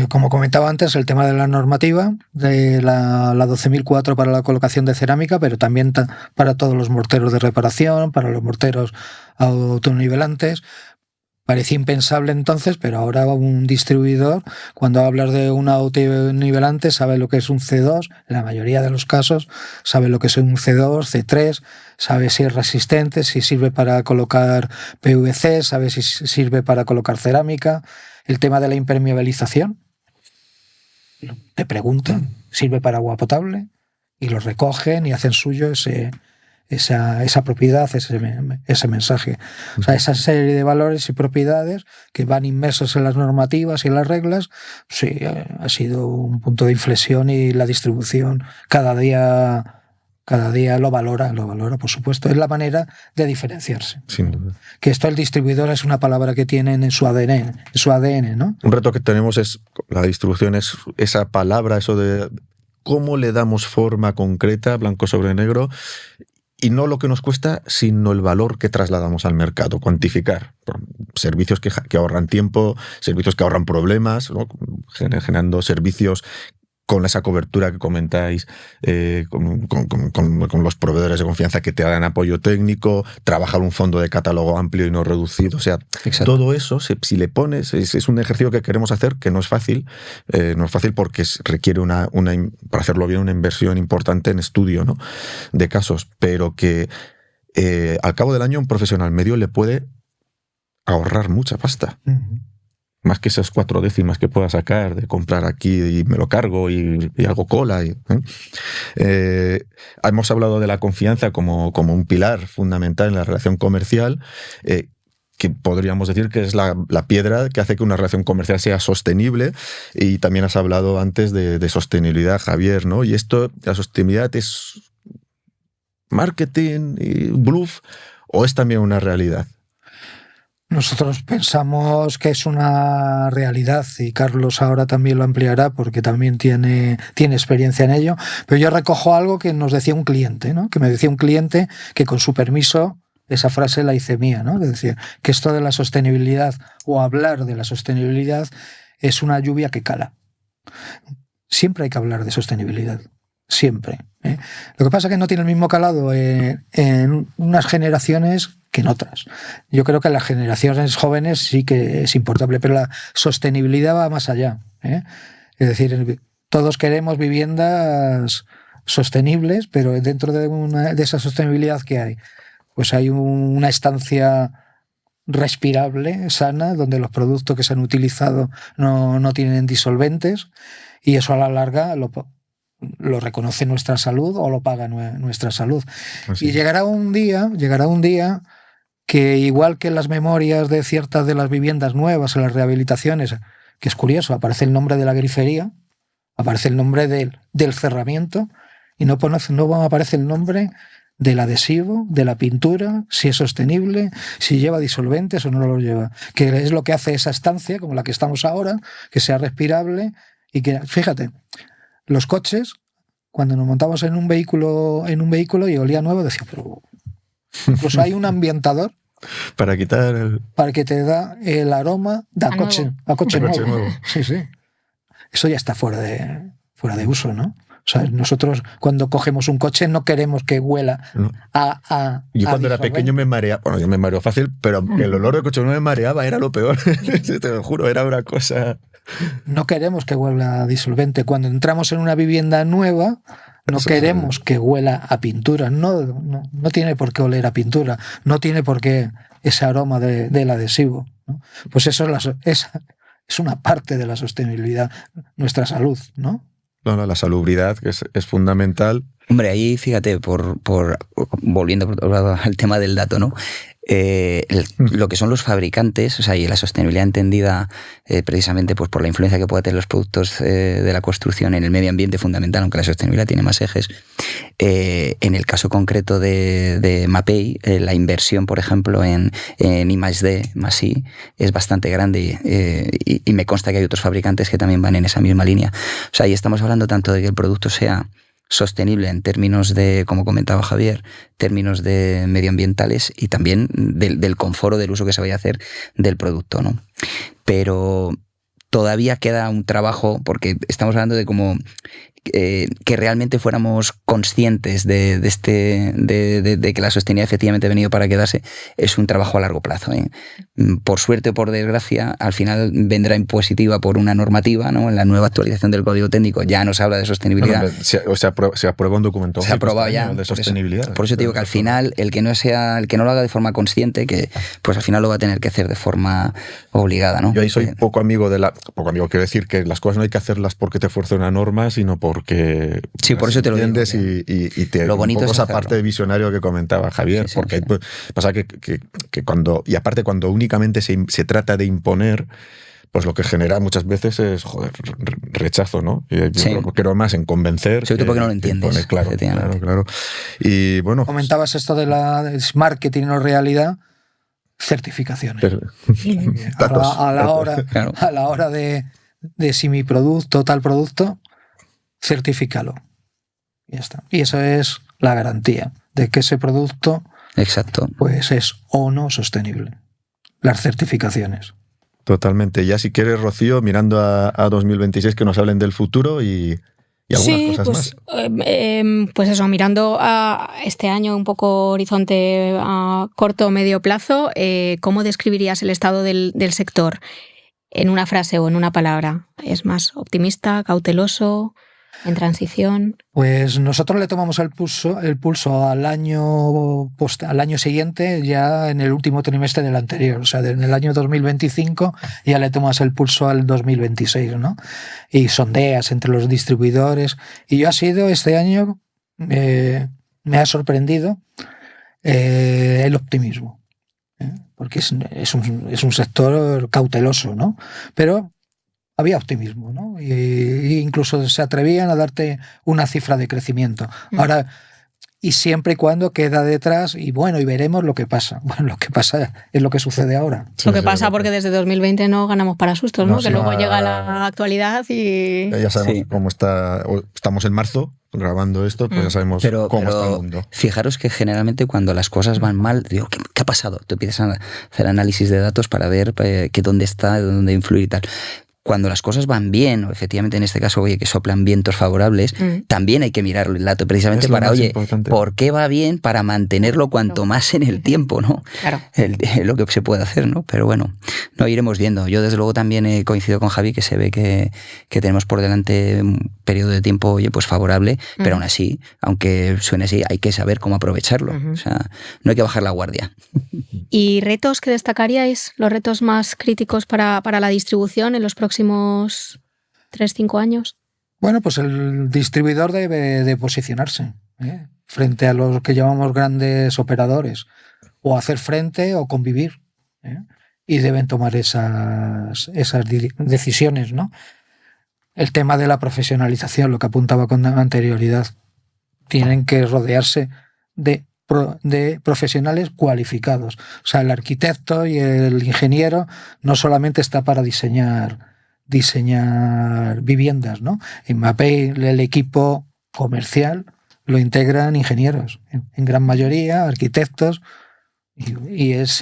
como comentaba antes, el tema de la normativa, de la 12.004 para la colocación de cerámica, pero también para todos los morteros de reparación, para los morteros autonivelantes. Parecía impensable entonces, pero ahora un distribuidor, cuando hablas de un autonivelante, sabe lo que es un C2, en la mayoría de los casos, sabe lo que es un C2, C3, sabe si es resistente, si sirve para colocar PVC, sabe si sirve para colocar cerámica. El tema de la impermeabilización, te preguntan, ¿sirve para agua potable? Y lo recogen y hacen suyo esa propiedad, ese mensaje. O sea, esa serie de valores y propiedades que van inmersos en las normativas y en las reglas, sí, ha sido un punto de inflexión y la distribución cada día lo valora, por supuesto. Es la manera de diferenciarse. Sin duda. Que esto el distribuidor es una palabra que tienen en su ADN, ¿no? Un reto que tenemos es, la distribución es esa palabra, eso de cómo le damos forma concreta, blanco sobre negro, y no lo que nos cuesta, sino el valor que trasladamos al mercado, cuantificar. Servicios que ahorran tiempo, servicios que ahorran problemas, ¿no? Generando servicios con esa cobertura que comentáis, con los proveedores de confianza que te dan apoyo técnico, trabajar un fondo de catálogo amplio y no reducido. O sea, exacto. Todo eso, si le pones, es un ejercicio que queremos hacer, que no es fácil porque requiere para hacerlo bien una inversión importante en estudio, ¿no? De casos, pero que al cabo del año un profesional medio le puede ahorrar mucha pasta. Uh-huh. Más que esas 4 décimas que pueda sacar de comprar aquí y me lo cargo y hago cola. Hemos hablado de la confianza como un pilar fundamental en la relación comercial, que podríamos decir que es la piedra que hace que una relación comercial sea sostenible. Y también has hablado antes de sostenibilidad, Javier, ¿no? Y la sostenibilidad es marketing y bluff, ¿o es también una realidad? Nosotros pensamos que es una realidad y Carlos ahora también lo ampliará porque también tiene experiencia en ello, pero yo recojo algo que nos decía un cliente, ¿no? Que me decía un cliente que con su permiso esa frase la hice mía, ¿no? Es decir, que esto de la sostenibilidad o hablar de la sostenibilidad es una lluvia que cala. Siempre hay que hablar de sostenibilidad. Siempre. Lo que pasa es que no tiene el mismo calado en unas generaciones que en otras. Yo creo que en las generaciones jóvenes sí que es importante, pero la sostenibilidad va más allá. Es decir, todos queremos viviendas sostenibles, pero dentro de esa sostenibilidad que hay, pues hay una estancia respirable, sana, donde los productos que se han utilizado no tienen disolventes, y eso a la larga lo reconoce nuestra salud o lo paga nuestra salud. Así. Y llegará un día que, igual que en las memorias de ciertas de las viviendas nuevas, en las rehabilitaciones, que es curioso, aparece el nombre de la grifería, aparece el nombre del cerramiento, y no aparece el nombre del adhesivo, de la pintura, si es sostenible, si lleva disolventes o no lo lleva, que es lo que hace esa estancia, como la que estamos ahora, que sea respirable y que, fíjate, los coches, cuando nos montamos en un vehículo y olía nuevo, decía, pero incluso hay un ambientador para quitar para que te da el aroma a coche nuevo. Sí. Eso ya está fuera de uso, ¿no? O sea, nosotros cuando cogemos un coche no queremos que huela a Yo cuando era pequeño me mareaba, bueno, yo me mareo fácil, pero el olor del coche no me mareaba, era lo peor. Te lo juro, era una cosa... No queremos que huela a disolvente. Cuando entramos en una vivienda nueva, No queremos que huela a pintura. No tiene por qué oler a pintura. No tiene por qué ese aroma del adhesivo, ¿no? Pues eso es una parte de la sostenibilidad, nuestra salud, ¿no? No, la salubridad, que es fundamental. Hombre, ahí fíjate, volviendo al tema del dato, ¿no? Lo que son los fabricantes, o sea, y la sostenibilidad entendida precisamente pues por la influencia que puede tener los productos de la construcción en el medio ambiente fundamental, aunque la sostenibilidad tiene más ejes. En el caso concreto de Mapei, la inversión, por ejemplo, en I+D+I es bastante grande y me consta que hay otros fabricantes que también van en esa misma línea. O sea, ahí estamos hablando tanto de que el producto sea sostenible en términos de, como comentaba Javier, términos de medioambientales y también del confort o del uso que se vaya a hacer del producto, ¿no? Pero todavía queda un trabajo, porque estamos hablando de como que realmente fuéramos conscientes de que la sostenibilidad efectivamente ha venido para quedarse, es un trabajo a largo plazo, ¿eh? Por suerte o por desgracia, al final vendrá impositiva por una normativa, ¿no? En la nueva actualización del Código Técnico ya nos habla de sostenibilidad. Bueno, se aprueba un documento. Se aprueba ya de sostenibilidad. Por eso te digo que al final el que no lo haga de forma consciente, que pues al final lo va a tener que hacer de forma obligada, ¿no? Yo ahí soy poco amigo quiero decir que las cosas no hay que hacerlas porque te fuerce una norma, sino porque sí, por eso te lo entiendes y te lo bonito un poco es esa hacerlo. parte de visionario que comentaba Javier, Sí, porque pues, pasa que cuando, y aparte cuando únicamente se trata de imponer, pues lo que genera muchas veces es rechazo, ¿no? Y yo creo más en convencer. Sobre todo porque no lo entiendes. Claro. Y bueno. Comentabas esto de la marketing o realidad, certificaciones. A la hora de si mi producto, tal producto, certifícalo. Y ya está. Y eso es la garantía de que ese producto, exacto, pues es o no sostenible. Las certificaciones. Totalmente. Ya si quieres, Rocío, mirando a 2026, que nos hablen del futuro y algunas cosas más. Pues eso, mirando a este año un poco horizonte a corto o medio plazo, ¿cómo describirías el estado del sector en una frase o en una palabra? ¿Es más optimista, cauteloso, en transición? Pues nosotros le tomamos el pulso al año siguiente, ya en el último trimestre del anterior, o sea, en el año 2025 ya le tomas el pulso al 2026, ¿no? Y sondeas entre los distribuidores. Y yo este año me ha sorprendido el optimismo, porque es un sector cauteloso, ¿no? Pero había optimismo, ¿no? Y incluso se atrevían a darte una cifra de crecimiento. Ahora, y siempre y cuando queda detrás, y veremos lo que pasa. Bueno, lo que pasa es lo que sucede ahora. Lo que pasa porque desde 2020 no ganamos para sustos, ¿no? Que luego llega la actualidad y... Ya sabemos cómo está. Estamos en marzo grabando esto, pues ya sabemos cómo está el mundo. Fijaros que generalmente cuando las cosas van mal, digo, ¿qué ha pasado? Tú empiezas a hacer análisis de datos para ver dónde está, dónde influir y tal. Cuando las cosas van bien, o efectivamente en este caso, que soplan vientos favorables, también hay que mirar el dato precisamente para, ¿por qué va bien? Para mantenerlo cuanto más en el tiempo, ¿no? Claro. Lo que se puede hacer, ¿no? Pero bueno, no iremos viendo. Yo desde luego también he coincidido con Javi, que se ve que tenemos por delante un periodo de tiempo, pues favorable, pero aún así, aunque suene así, hay que saber cómo aprovecharlo. O sea, no hay que bajar la guardia. ¿Y retos que destacaríais? ¿Los retos más críticos para la distribución en los próximos 3-5 años? Bueno, pues el distribuidor debe de posicionarse frente a los que llamamos grandes operadores, o hacer frente o convivir, y deben tomar esas decisiones, ¿no? El tema de la profesionalización, lo que apuntaba con anterioridad, tienen que rodearse de profesionales cualificados. O sea, el arquitecto y el ingeniero no solamente está para diseñar viviendas, ¿no? En Mapei el equipo comercial lo integran ingenieros, en gran mayoría arquitectos, y esto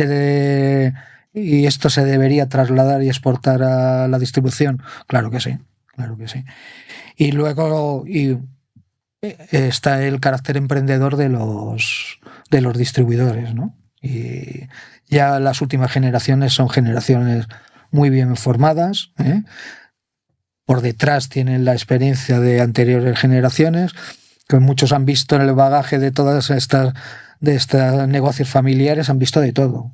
se debería trasladar y exportar a la distribución. Claro que sí. Y luego está el carácter emprendedor de los distribuidores, ¿no? Y ya las últimas generaciones son generaciones muy bien formadas, por detrás tienen la experiencia de anteriores generaciones, que muchos han visto en el bagaje de todas estas negocios familiares, han visto de todo.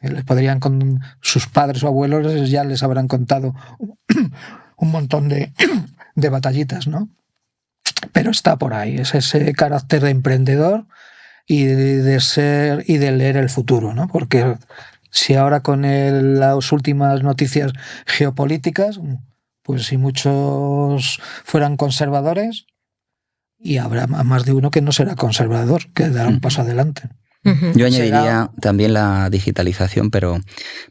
Les podrían, con sus padres o abuelos, ya les habrán contado un montón de batallitas, ¿no? Pero está por ahí, es ese carácter de emprendedor y de leer el futuro, ¿no? Porque si ahora con las últimas noticias geopolíticas, pues si muchos fueran conservadores, y habrá más de uno que no será conservador, que dará un paso adelante. Yo añadiría también la digitalización, pero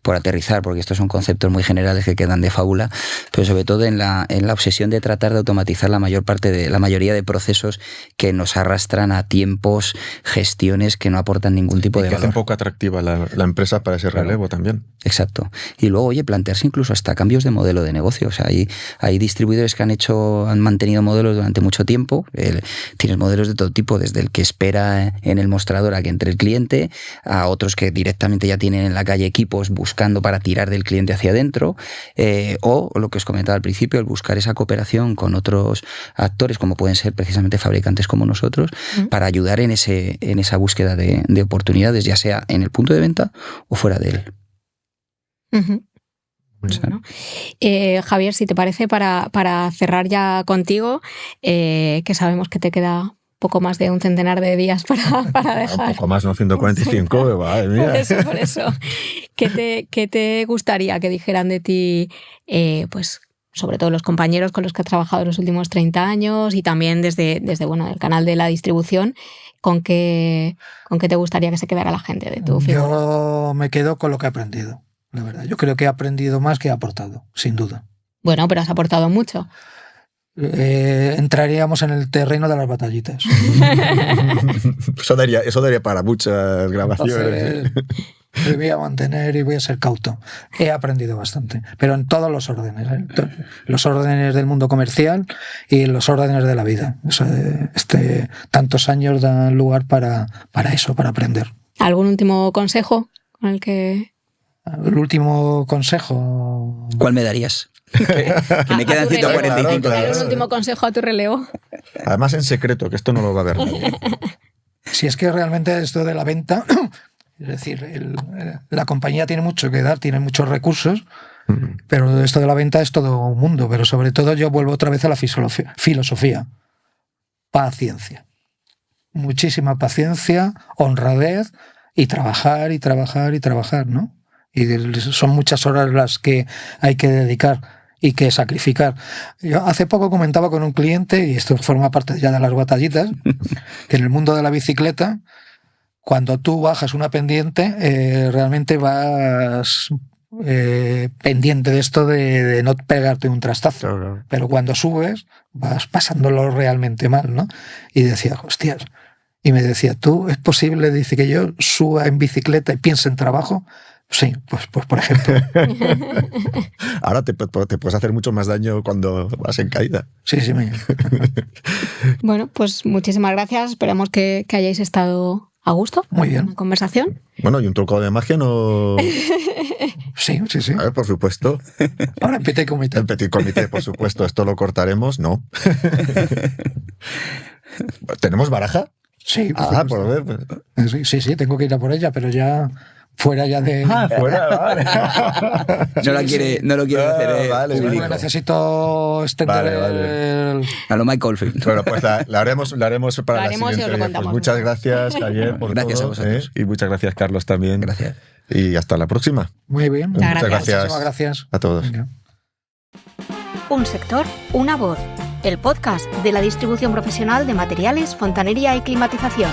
por aterrizar, porque estos son conceptos muy generales que quedan de fábula, pero sobre todo en la obsesión de tratar de automatizar la mayoría de procesos que nos arrastran a tiempos, gestiones que no aportan ningún tipo de valor. Que hacen poco atractiva la empresa para ese relevo también. Exacto. Y luego, plantearse incluso hasta cambios de modelo de negocio. O sea, hay distribuidores que han mantenido modelos durante mucho tiempo. Tienes modelos de todo tipo, desde el que espera en el mostrador a que entre el cliente, a otros que directamente ya tienen en la calle equipos buscando para tirar del cliente hacia adentro, o lo que os comentaba al principio, el buscar esa cooperación con otros actores, como pueden ser precisamente fabricantes como nosotros, para ayudar en esa búsqueda de oportunidades, ya sea en el punto de venta o fuera de él. Bueno. Javier, si te parece, para cerrar ya contigo, que sabemos que te queda poco más de un centenar de días para dejar. Un poco más, no 145, sí. Madre mía. Por eso. ¿Qué te gustaría que dijeran de ti, pues sobre todo los compañeros con los que has trabajado los últimos 30 años y también desde el canal de la distribución? ¿Con qué te gustaría que se quedara la gente de tu figura? Yo me quedo con lo que he aprendido, la verdad. Yo creo que he aprendido más que he aportado, sin duda. Bueno, pero has aportado mucho. Entraríamos en el terreno de las batallitas. Eso daría para muchas grabaciones. Entonces, me voy a mantener y voy a ser cauto. He aprendido bastante, pero en todos los órdenes, los órdenes del mundo comercial y los órdenes de la vida. O sea, tantos años dan lugar para eso, para aprender. ¿Algún último consejo con el que...? El último consejo... ¿Cuál me darías? Que me quedan 145. Claro. Un último consejo a tu relevo. Además en secreto, que esto no lo va a ver nadie. Si es que realmente esto de la venta, es decir, la compañía tiene mucho que dar, tiene muchos recursos, pero esto de la venta es todo un mundo. Pero sobre todo yo vuelvo otra vez a la filosofía. Paciencia. Muchísima paciencia, honradez y trabajar, ¿no? Y son muchas horas las que hay que dedicar y que sacrificar. Yo hace poco comentaba con un cliente, y esto forma parte ya de las batallitas, que en el mundo de la bicicleta, cuando tú bajas una pendiente, realmente vas pendiente de esto de no pegarte un trastazo. Claro. Pero cuando subes, vas pasándolo realmente mal, ¿no? Y decía, hostias. Y me decía, ¿tú es posible, dice, que yo suba en bicicleta y piense en trabajo? Sí, pues por ejemplo. Ahora te puedes hacer mucho más daño cuando vas en caída. Sí. Bueno, pues muchísimas gracias. Esperamos que hayáis estado a gusto. Muy bien. En la conversación. Bueno, ¿y un truco de magia no...? Sí. A ver, por supuesto. Ahora en petit comité. El petit comité, por supuesto. Esto lo cortaremos, ¿no? ¿Tenemos baraja? Sí. Por ver. Sí, tengo que ir a por ella, pero ya... Fuera ya de... fuera, vale. No lo quiere hacer. Vale, necesito extender a lo Mike Oldfield. Bueno, pues la haremos para la siguiente. Pues muchas gracias, Javier, por gracias todo, a vosotros. Y muchas gracias, Carlos, también. Gracias. Y hasta la próxima. Muy bien. Muchas gracias. Muchísimas gracias A todos. Venga. Un sector, una voz. El podcast de la distribución profesional de materiales, fontanería y climatización.